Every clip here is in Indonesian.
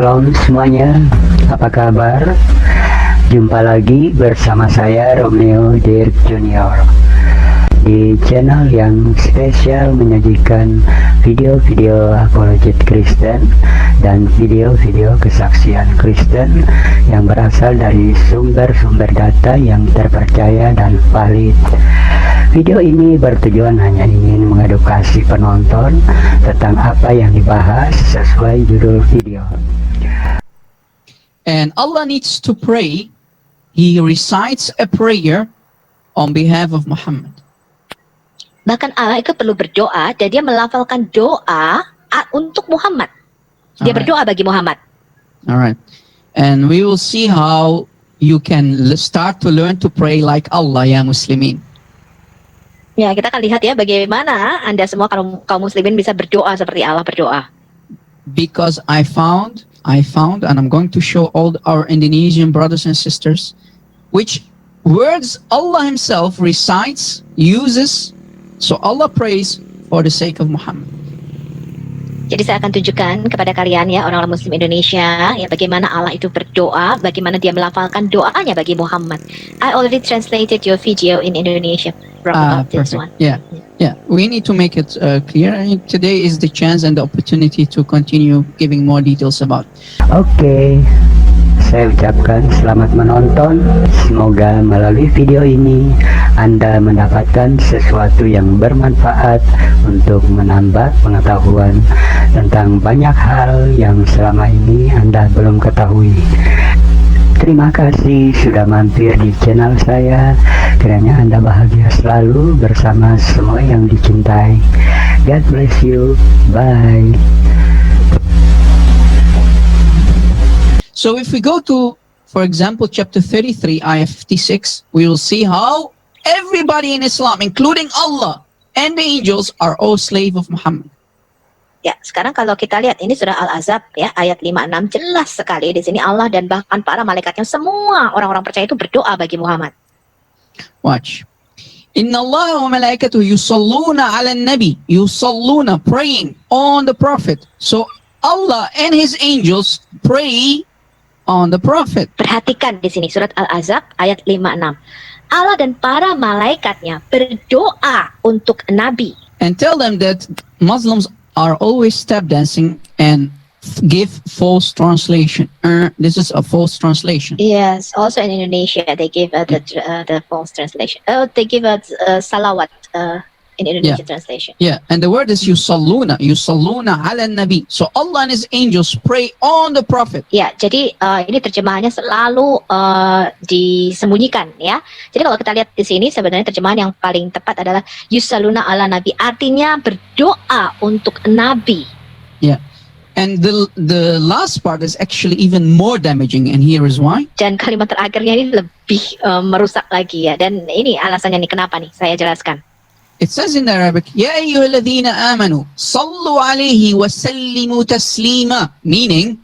Shalom semuanya, apa kabar? Jumpa lagi bersama saya Romeo Dirk Junior di channel yang spesial menyajikan video-video apologet Kristen dan video-video kesaksian Kristen yang berasal dari sumber-sumber data yang terpercaya dan valid. Video ini bertujuan hanya ingin mengedukasi penonton tentang apa yang dibahas sesuai judul video. And Allah needs to pray. He recites a prayer on behalf of Muhammad. Bahkan Allah itu perlu berdoa dan dia melafalkan doa untuk Muhammad. Dia berdoa bagi Muhammad. Alright. And we will see how you can start to learn to pray like Allah, ya muslimin. Ya, kita akan lihat ya bagaimana Anda semua kaum muslimin bisa berdoa seperti Allah berdoa. Because I found and I'm going to show all our Indonesian brothers and sisters which words Allah himself recites, uses. So Allah prays for the sake of Muhammad. Jadi saya akan tunjukkan kepada kalian ya orang-orang muslim Indonesia ya bagaimana Allah itu berdoa, bagaimana dia melafalkan doanya bagi Muhammad. I already translated your video in Indonesia about this one. Yeah. We need to make it clear. And today is the chance and the opportunity to continue giving more details about. Oke, saya ucapkan selamat menonton. Semoga melalui video ini Anda mendapatkan sesuatu yang bermanfaat untuk menambah pengetahuan tentang banyak hal yang selama ini Anda belum ketahui. Terima kasih sudah mampir di channel saya. Kiranya Anda bahagia selalu bersama semua yang dicintai. God bless you. Bye. So if we go to, for example, chapter 33, ayah 56, we will see how everybody in Islam, including Allah and the angels, are all slave of Muhammad. Ya, sekarang kalau kita lihat ini surah Al-Ahzab ya ayat 56 jelas sekali di sini Allah dan bahkan para malaikatnya semua orang-orang percaya itu berdoa bagi Muhammad. Watch. Inna Allah wa malaikatuhu yusalluna ala nabi, yusalluna, praying on the prophet. So Allah and his angels pray on the prophet. Perhatikan di sini surat Al-Ahzab ayat 56. Allah dan para malaikatnya berdoa untuk nabi. And tell them that Muslims are always step dancing and give false translation. This is a false translation. Yes, also in Indonesia they give the false translation. They give salawat in Indonesian translation. Yeah, and the word is yusalluna ala nabi. So Allah and his angels pray on the prophet. Ya, jadi ini terjemahannya selalu disembunyikan ya. Jadi kalau kita lihat di sini sebenarnya terjemahan yang paling tepat adalah yusalluna ala nabi, artinya berdoa untuk nabi. Yeah. And the last part is actually even more damaging, and here is why. Dan kalimat terakhirnya ini lebih merusak lagi ya. Dan ini alasannya nih kenapa nih saya jelaskan. It says in Arabic, Ya ayyuhalladhina amanu, sallu alayhi wa sallimu taslima, meaning,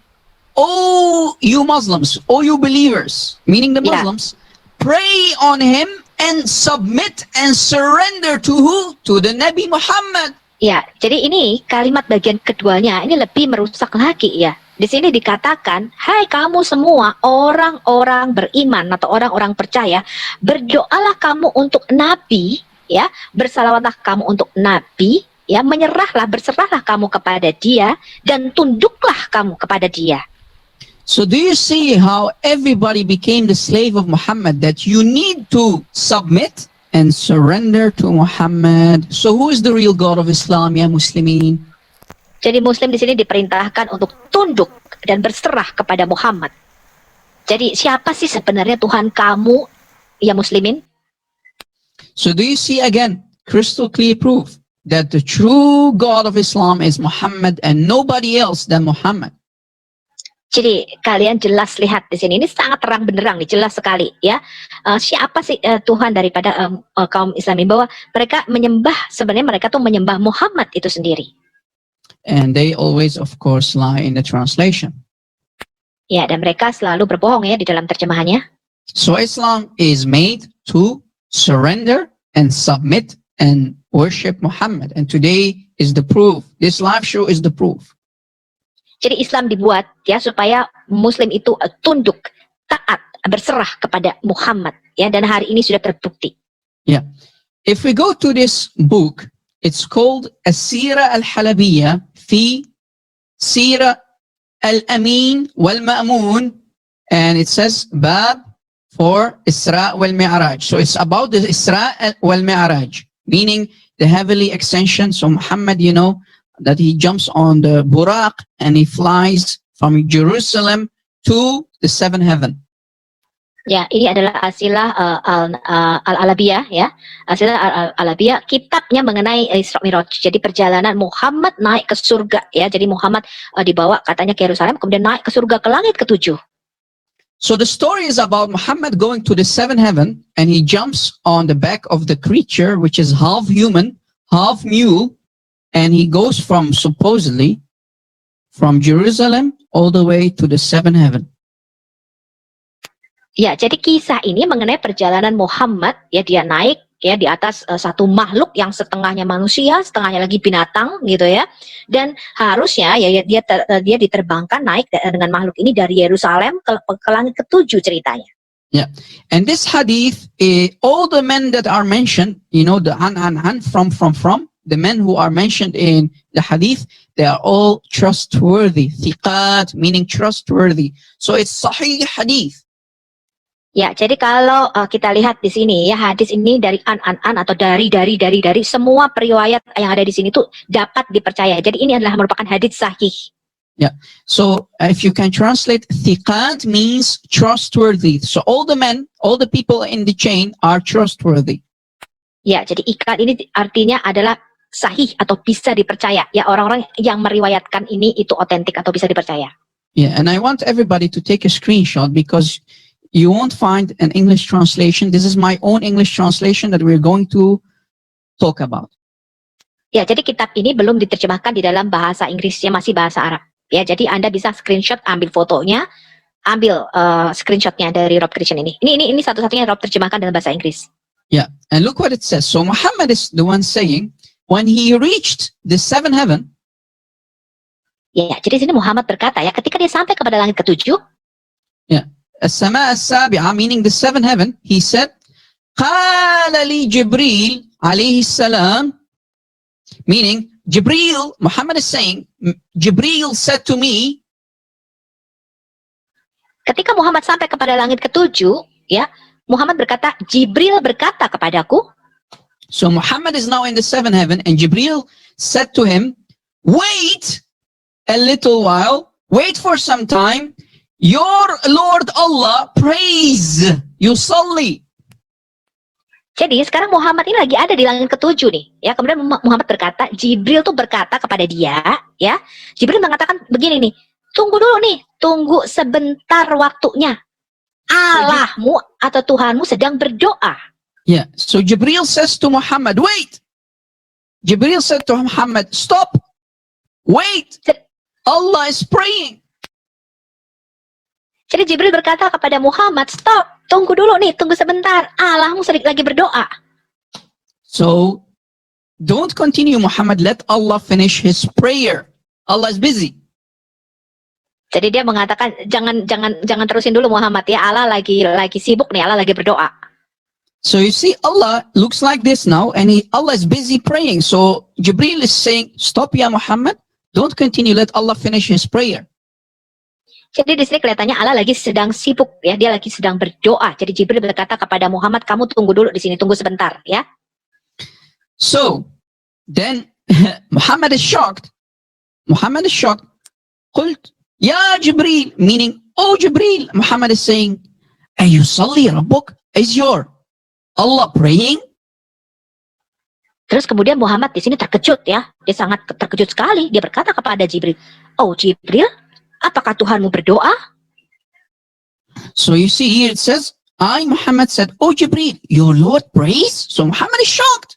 oh you Muslims, oh you believers, meaning the Muslims, pray on him and submit and surrender to who? To the Nabi Muhammad. Ya, jadi ini kalimat bagian keduanya ini lebih merusak lagi ya. Di sini dikatakan, hai kamu semua orang-orang beriman atau orang-orang percaya, berdoalah kamu untuk Nabi, ya, bersalawatlah kamu untuk Nabi, ya, menyerahlah, berserahlah kamu kepada dia, dan tunduklah kamu kepada dia. So do you see how everybody became the slave of Muhammad, that you need to submit and surrender to Muhammad? So who is the real God of Islam, ya muslimin? Jadi muslim di sini diperintahkan untuk tunduk dan berserah kepada Muhammad. Jadi siapa sih sebenarnya Tuhan kamu, ya muslimin? So do you see again, crystal clear proof that the true God of Islam is Muhammad and nobody else than Muhammad. Jadi kalian jelas lihat di sini, ini sangat terang benderang nih, jelas sekali ya. Siapa sih Tuhan daripada kaum Islami, bahwa mereka menyembah, sebenarnya mereka tuh menyembah Muhammad itu sendiri. And they always of course lie in the translation. Ya, dan mereka selalu berbohong ya di dalam terjemahannya. So Islam is made to surrender and submit and worship Muhammad. And today is the proof. This live show is the proof. Jadi Islam dibuat ya supaya Muslim itu tunduk, taat, berserah kepada Muhammad ya, dan hari ini sudah terbukti. If we go to this book, it's called As-Sira Al-Halabiyya fi Sira Al-Amin Wal-Ma'mun, and it says Bab for Isra wal-Mi'raj. So it's about the Isra wal-Mi'raj, meaning the heavenly extension. So Muhammad, you know, that he jumps on the Buraq and he flies from Jerusalem to the seventh heaven. Ya, ini adalah Asilah Al-Alabiyah ya. Asilah Al-Alabiyah, kitabnya mengenai Isra Mi'raj. Jadi perjalanan Muhammad naik ke surga ya. Jadi Muhammad dibawa katanya ke Yerusalem, kemudian naik ke surga ke langit ke-7. So the story is about Muhammad going to the seventh heaven and he jumps on the back of the creature which is half human, half mule, and he goes from supposedly from Jerusalem all the way to the seventh heaven. Ya, jadi kisah ini mengenai perjalanan Muhammad ya, dia naik ya di atas satu makhluk yang setengahnya manusia, setengahnya lagi binatang gitu ya. Dan harusnya ya dia diterbangkan naik dengan makhluk ini dari Yerusalem ke langit ke-7 ceritanya. Yeah. And this hadith, all the men that are mentioned, you know, the from the men who are mentioned in the hadith, they are all trustworthy. Thiqat, meaning trustworthy. So it's sahih hadith. Ya, jadi kalau kita lihat di sini ya, hadis ini dari an atau dari semua periwayat yang ada di sini tuh dapat dipercaya. Jadi ini adalah merupakan hadis sahih. Yeah. So if you can translate, thiqat means trustworthy. So all the men, all the people in the chain are trustworthy. Ya, jadi ikat ini artinya adalah sahih atau bisa dipercaya. Ya, orang-orang yang meriwayatkan ini itu otentik atau bisa dipercaya. Yeah, and I want everybody to take a screenshot because you won't find an English translation. This is my own English translation that we're going to talk about. Ya, jadi kitab ini belum diterjemahkan di dalam bahasa Inggrisnya, masih bahasa Arab. Ya, jadi Anda bisa screenshot, ambil fotonya, ambil screenshotnya dari Rob Christian ini. Ini satu-satunya Rob terjemahkan dalam bahasa Inggris. Yeah, and look what it says. So Muhammad is the one saying, when he reached the seventh heaven. Ya, jadi sini Muhammad berkata ya, ketika dia sampai kepada langit ke-7. Yeah. السماء السابعة, meaning the seventh heaven, he said, قال لي جبريل عليه السلام, meaning Jibril, Muhammad is saying, Jibril said to me. Ketika Muhammad sampai kepada langit ke-7, ya, Muhammad berkata, Jibril berkata kepadaku. So Muhammad is now in the seventh heaven, and Jibril said to him, wait a little while, wait for some time. Your Lord Allah praise, yusalli. Jadi sekarang Muhammad ini lagi ada di langit ke-7 nih. Ya, kemudian Muhammad berkata, Jibril tuh berkata kepada dia, ya. Jibril mengatakan begini nih, tunggu dulu nih, tunggu sebentar waktunya. Allahmu atau Tuhanmu sedang berdoa. Yeah, so Jibril says to Muhammad, wait. Jibril said to Muhammad, stop, wait. Allah is praying. Jadi Jibril berkata kepada Muhammad, stop, tunggu dulu nih, tunggu sebentar. Allahmu sedang lagi berdoa. So, don't continue Muhammad, let Allah finish his prayer. Allah is busy. Jadi dia mengatakan, jangan terusin dulu Muhammad ya, Allah lagi sibuk nih, Allah lagi berdoa. So you see, Allah looks like this now, and Allah is busy praying. So Jibril is saying, stop ya Muhammad, don't continue, let Allah finish his prayer. Jadi di sini kelihatannya Allah lagi sedang sibuk ya, dia lagi sedang berdoa. Jadi Jibril berkata kepada Muhammad, kamu tunggu dulu di sini, tunggu sebentar ya. So then Muhammad is shocked. Muhammad is shocked. Qult, ya Jibril, meaning, oh Jibril. Muhammad is saying, ayusalli rabbuk, is your Allah praying? Terus kemudian Muhammad di sini terkejut ya, dia sangat terkejut sekali. Dia berkata kepada Jibril, oh Jibril, apakah Tuhanmu berdoa? So you see here it says, I Muhammad said, oh Jibril, your Lord prays? So Muhammad is shocked.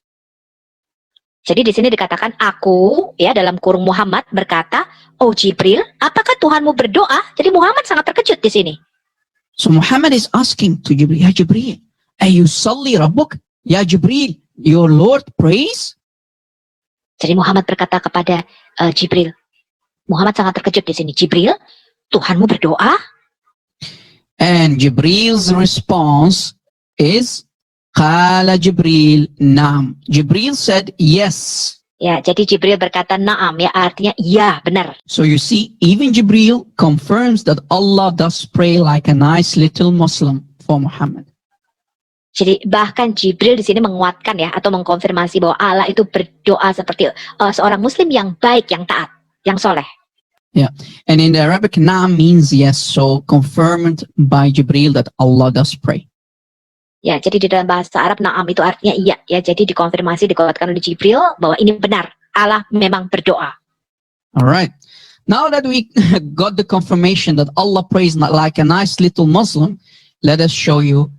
Jadi di sini dikatakan aku ya dalam kurung Muhammad berkata, oh Jibril, apakah Tuhanmu berdoa? Jadi Muhammad sangat terkejut di sini. So Muhammad is asking to Jibril, ya Jibril, ayusalli rabbuk? Ya Jibril, your Lord prays? Jadi Muhammad berkata kepada Jibril, Muhammad sangat terkejut di sini. Jibril, Tuhanmu berdoa? And Jibril's response is Qala Jibril Naam. Jibril said yes. Ya, jadi Jibril berkata na'am, ya artinya iya, benar. So you see, even Jibril confirms that Allah does pray like a nice little Muslim for Muhammad. Jadi bahkan Jibril di sini menguatkan ya atau mengkonfirmasi bahwa Allah itu berdoa seperti seorang muslim yang baik, yang taat, yang soleh. And in the Arabic, Naam means yes, so confirmed by Jibril that Allah does pray. Ya, jadi di dalam bahasa Arab na'am itu artinya iya ya. Jadi dikonfirmasi, dikuatkan oleh Jibril bahwa ini benar, Allah memang berdoa. Alright. Now that we got the confirmation that Allah prays not like a nice little Muslim, let us show you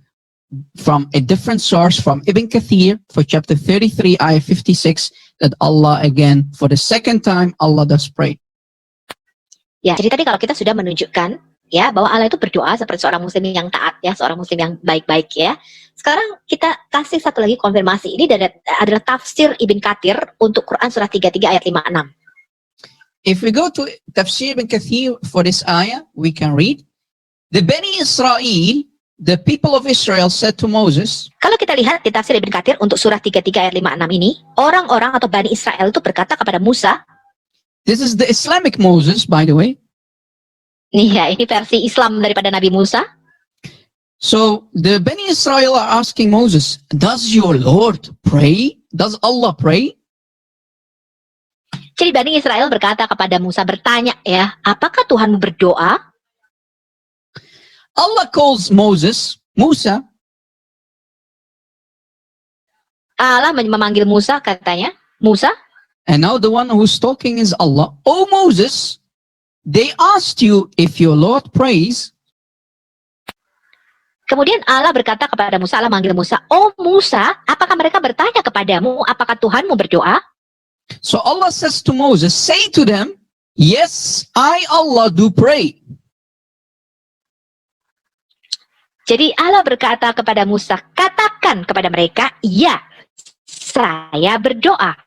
from a different source from Ibn Kathir for chapter 33, ayah 56, that Allah again, for the second time, Allah does pray. Ya, jadi tadi kalau kita sudah menunjukkan ya bahwa Allah itu berdoa seperti seorang muslim yang taat ya, seorang muslim yang baik-baik ya. Sekarang kita kasih satu lagi konfirmasi. Ini adalah tafsir Ibn Kathir untuk Quran surah 33 ayat 56. If we go to Tafsir Ibn Kathir for this ayah, we can read, the Bani Israel, the people of Israel said to Moses, Kalau kita lihat di tafsir Ibn Kathir untuk surah 33 ayat 56 ini, orang-orang atau Bani Israel itu berkata kepada Musa, this is the Islamic Moses, by the way. nih ya, ini versi Islam daripada Nabi Musa. So the Bani Israel are asking Moses, does your Lord pray? Does Allah pray? Jadi Bani Israel berkata kepada Musa, bertanya ya, apakah Tuhanmu berdoa? Allah calls Musa, Allah memanggil Musa, katanya, Musa, and now the one who's talking is Allah. Oh Moses, they asked you if your Lord prays. kemudian Allah berkata kepada Musa, Allah manggil Musa, oh Musa, apakah mereka bertanya kepadamu, apakah Tuhanmu berdoa? So Allah says to Moses, say to them, yes, I Allah do pray. Jadi Allah berkata kepada Musa, katakan kepada mereka, ya, saya berdoa.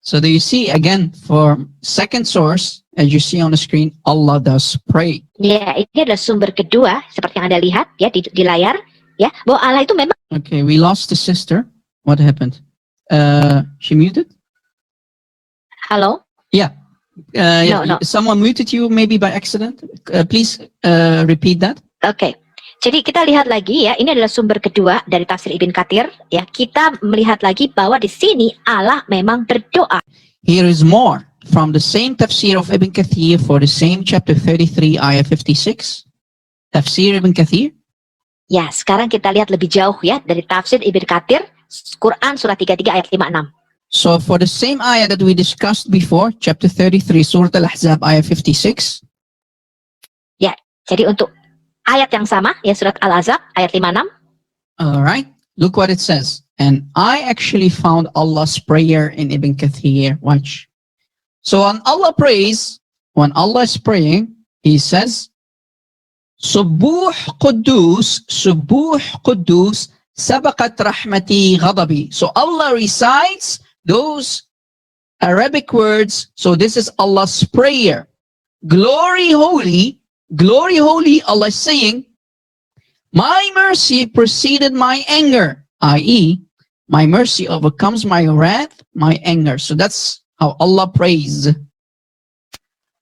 So do you see again for second source, as you see on the screen, Allah does pray. Ya, ini adalah sumber kedua, seperti yang Anda lihat ya di layar, ya, bahwa Allah itu memang. Okay, we lost the sister. What happened? She muted? Halo? No. Someone muted you maybe by accident. Please repeat that. Oke. Jadi kita lihat lagi ya, ini adalah sumber kedua dari tafsir Ibn Kathir. Ya, kita melihat lagi bahwa di sini Allah memang berdoa. Here is more from the same tafsir of Ibn Kathir for the same chapter 33, ayah 56. Tafsir Ibn Kathir. Ya, sekarang kita lihat lebih jauh ya dari tafsir Ibn Kathir, Quran surah 33 ayat 56. So for the same ayah that we discussed before, chapter 33, Surah Al-Ahzab, ayah 56. Ya, jadi untuk ayat yang sama, ya surat Al-Ahzab, ayat 56. Alright, look what it says. And I actually found Allah's prayer in Ibn Kathir. Watch. So when Allah prays, when Allah is praying, He says, Subuh Quddus, Sabaqat Rahmati Ghadabi. So Allah recites those Arabic words. So this is Allah's prayer. Glory holy, Allah is saying, my mercy preceded my anger, i.e., my mercy overcomes my wrath, my anger. So that's how Allah prays.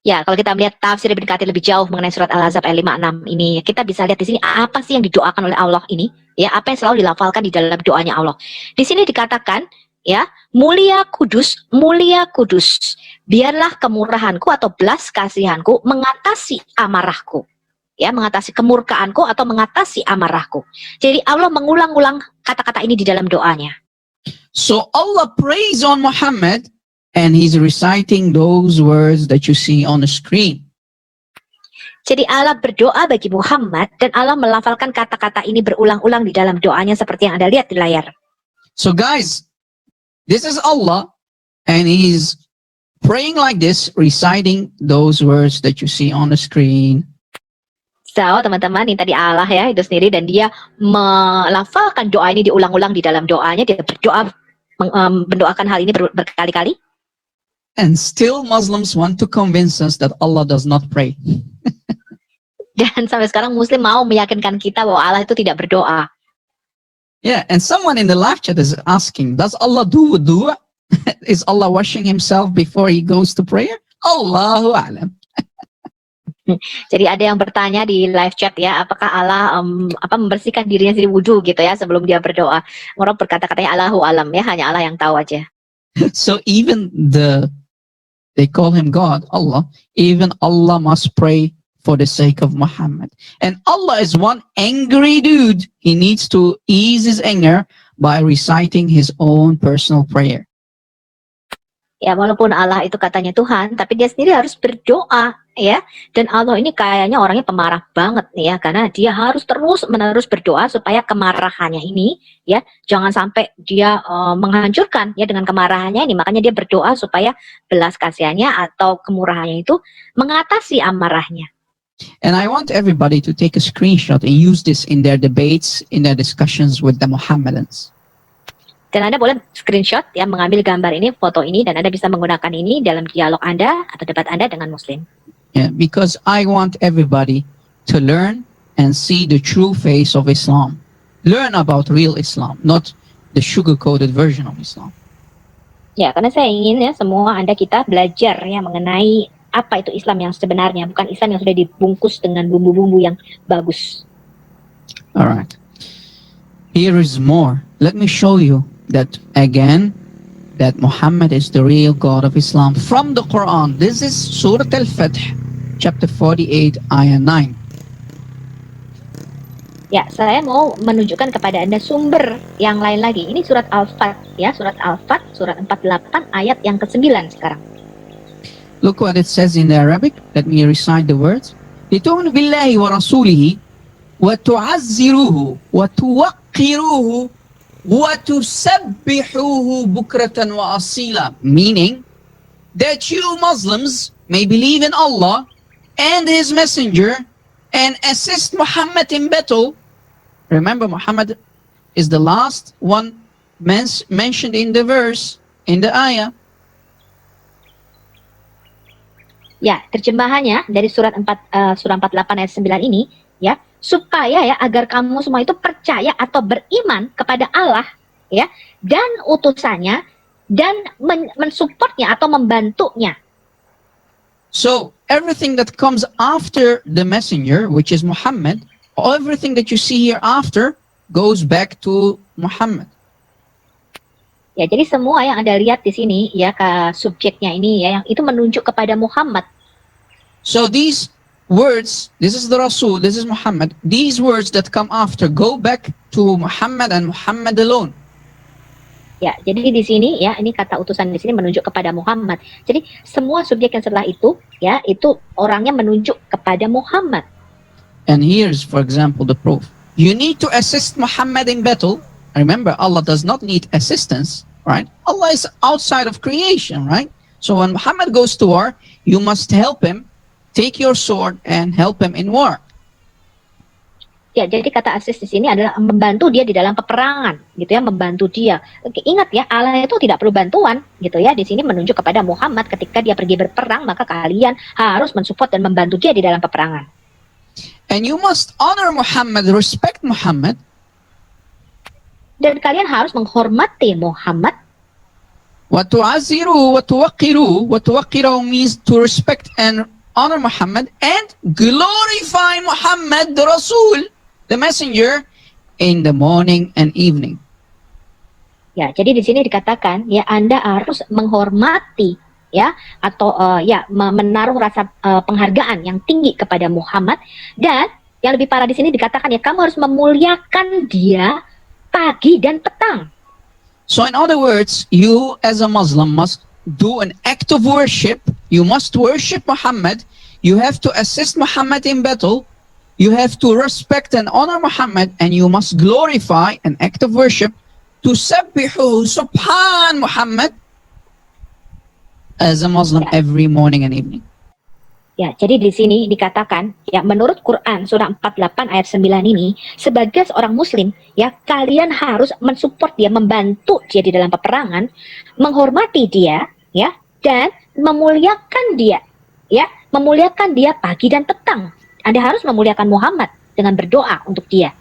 Ya, kalau kita melihat tafsir Ibn Kathir lebih jauh mengenai surat Al-Ahzab ayat 56 ini, kita bisa lihat di sini apa sih yang didoakan oleh Allah ini, ya, apa yang selalu dilafalkan di dalam doanya Allah. Di sini dikatakan, ya, mulia kudus, biarlah kemurahanku atau belas kasihanku mengatasi amarahku. Ya, mengatasi kemurkaanku atau mengatasi amarahku. Jadi Allah mengulang-ulang kata-kata ini di dalam doanya. So Allah prays on Muhammad and He's reciting those words that you see on the screen. Jadi Allah berdoa bagi Muhammad dan Allah melafalkan kata-kata ini berulang-ulang di dalam doanya seperti yang Anda lihat di layar. So guys, this is Allah and He's praying like this, reciting those words that you see on the screen. So, teman-teman, ini tadi Allah ya, itu sendiri, dan dia melafalkan doa ini diulang-ulang di dalam doanya, dia berdoa, mendoakan hal ini berkali-kali. And still Muslims want to convince us that Allah does not pray. Dan sampai sekarang Muslim mau meyakinkan kita bahwa Allah itu tidak berdoa. Yeah, and someone in the live chat is asking, does Allah do wudu? Is Allah washing himself before he goes to prayer? Allahu a'lam. Jadi ada yang bertanya di live chat ya, apakah Allah membersihkan dirinya sendiri wudhu gitu ya sebelum dia berdoa. Orang berkata-katanya Allahu alam ya, hanya Allah yang tahu aja. So even they call him God, Allah, even Allah must pray for the sake of Muhammad. And Allah is one angry dude. He needs to ease his anger by reciting his own personal prayer. Ya, walaupun Allah itu katanya Tuhan, tapi dia sendiri harus berdoa ya. Dan Allah ini kayaknya orangnya pemarah banget nih ya, karena dia harus terus-menerus berdoa supaya kemarahannya ini ya jangan sampai dia menghancurkan ya dengan kemarahannya ini. Makanya dia berdoa supaya belas kasihannya atau kemurahannya itu mengatasi amarahnya. And I want everybody to take a screenshot and use this in their debates, in their discussions with the Muhammadans. Dan Anda boleh screenshot ya, mengambil gambar ini, foto ini, dan Anda bisa menggunakan ini dalam dialog Anda atau debat Anda dengan Muslim. Yeah, because I want everybody to learn and see the true face of Islam. Learn about real Islam, not the sugar-coated version of Islam. Ya, karena saya ingin ya semua Anda kita belajar ya mengenai apa itu Islam yang sebenarnya, bukan Islam yang sudah dibungkus dengan bumbu-bumbu yang bagus. Alright. Here is more. Let me show you that again, that Muhammad is the real God of Islam from the Quran. This is Surah Al-Fath, chapter 48, ayah 9. Ya, saya mau menunjukkan kepada Anda sumber yang lain lagi. Ini surat Al-Fath ya, surat Al-Fath, surat 48 ayat yang ke-9 sekarang. Look what it says in the Arabic. Let me recite the words. لِتُؤْمِنُوا بِاللَّهِ وَرَسُولِهِ وَتُعَزِّرُوهُ وَتُوَقِّرُوهُ وَتُسَبِّحُوهُ بُكْرَةً وَأَصِيلًا. Meaning that you Muslims may believe in Allah and His Messenger and assist Muhammad in battle. Remember, Muhammad is the last one mentioned in the verse, in the ayah. Ya, terjemahannya dari surah 48 ayat 9 ini ya, supaya ya agar kamu semua itu percaya atau beriman kepada Allah ya dan utusannya dan mensupportnya atau membantunya. So everything that comes after the messenger, which is Muhammad, everything that you see here after goes back to Muhammad. Ya, jadi semua yang Anda lihat di sini ya ke subjeknya ini ya yang itu menunjuk kepada Muhammad. So these words, this is the Rasul, this is Muhammad. These words that come after go back to Muhammad and Muhammad alone. Ya, jadi di sini ya ini kata utusan di sini menunjuk kepada Muhammad. Jadi semua subjek yang setelah itu ya itu orangnya menunjuk kepada Muhammad. And here's, for example, the proof. You need to assist Muhammad in battle. Remember, Allah does not need assistance, right? Allah is outside of creation, right? So when Muhammad goes to war, you must help him, take your sword and help him in war. Ya, jadi kata assist di sini adalah membantu dia di dalam peperangan, gitu ya, membantu dia. Oke, ingat ya, Allah itu tidak perlu bantuan, gitu ya. Di sini menunjuk kepada Muhammad ketika dia pergi berperang, maka kalian harus mensupport dan membantu dia di dalam peperangan. And you must honor Muhammad, respect Muhammad. Dan kalian harus menghormati Muhammad. وَتُعَزِّرُوا وَتُوَقِّرُوا. وَتُوَقِّرُوا means to respect and honor Muhammad and glorify Muhammad, the Rasul, the messenger, in the morning and evening. Ya, jadi di sini dikatakan ya Anda harus menghormati ya atau menaruh rasa penghargaan yang tinggi kepada Muhammad, dan yang lebih parah di sini dikatakan ya kamu harus memuliakan dia pagi dan petang. So in other words, you as a Muslim must do an act of worship. You must worship Muhammad. You have to assist Muhammad in battle. You have to respect and honor Muhammad, and you must glorify an act of worship to sabbihu subhan Muhammad as a Muslim every morning and evening. Ya, jadi di sini dikatakan ya menurut Quran surah 48 ayat 9 ini, sebagai seorang muslim ya kalian harus mensupport dia, membantu dia di dalam peperangan, menghormati dia ya dan memuliakan dia, ya, memuliakan dia pagi dan petang. Anda harus memuliakan Muhammad dengan berdoa untuk dia.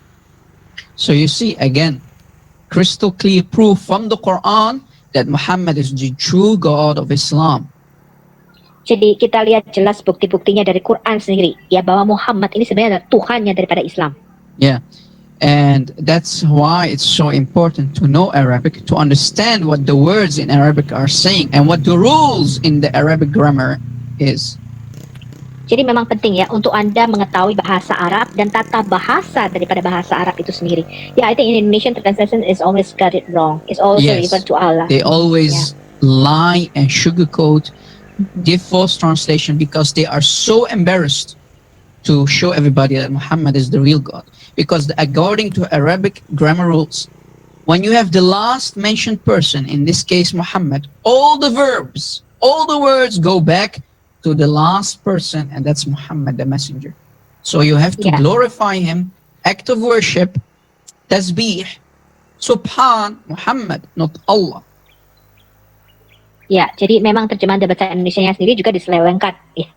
So you see again, crystal clear proof from the Quran that Muhammad is the true God of Islam. Jadi kita lihat jelas bukti-buktinya dari Quran sendiri, ya, bahwa Muhammad ini sebenarnya adalah Tuhannya daripada Islam. Yeah. And that's why it's so important to know Arabic, to understand what the words in Arabic are saying and what the rules in the Arabic grammar is. Jadi memang penting ya untuk Anda mengetahui bahasa Arab dan tata bahasa daripada bahasa Arab itu sendiri. Yeah, I think in Indonesian translation is always got it wrong. It's always Yes. referred to Allah. They always lie and sugarcoat, give false translation because they are so embarrassed to show everybody that Muhammad is the real God. Because according to Arabic grammar rules, when you have the last mentioned person, in this case Muhammad, all the verbs, all the words go back to the last person, and that's Muhammad the messenger. So you have to Yeah. glorify him, act of worship, tasbih, subhan, Muhammad, not Allah. Ya, jadi memang terjemahan dari bahasa Indonesianya sendiri juga diselewengkan. Ya,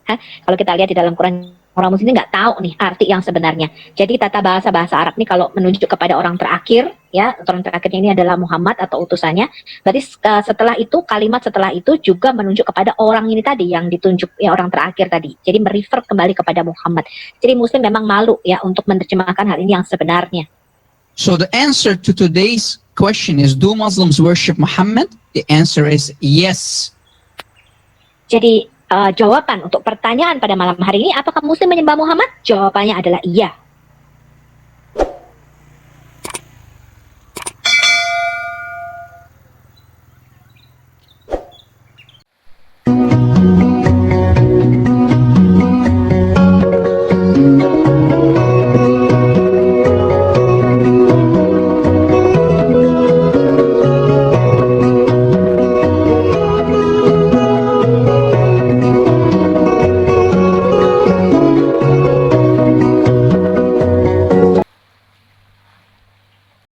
kalau kita lihat di dalam Quran, orang Muslim nggak tahu nih arti yang sebenarnya. Jadi tata bahasa Arab nih kalau menunjuk kepada orang terakhir, ya, orang terakhirnya ini adalah Muhammad atau utusannya. Berarti setelah itu, kalimat setelah itu juga menunjuk kepada orang ini tadi yang ditunjuk, ya, orang terakhir tadi. Jadi merefer kembali kepada Muhammad. Jadi Muslim memang malu ya untuk menerjemahkan hal ini yang sebenarnya. So the answer to today's question is, do Muslims worship Muhammad? The answer is yes. Jadi jawaban untuk pertanyaan pada malam hari ini, apakah Muslim menyembah Muhammad? Jawabannya adalah iya.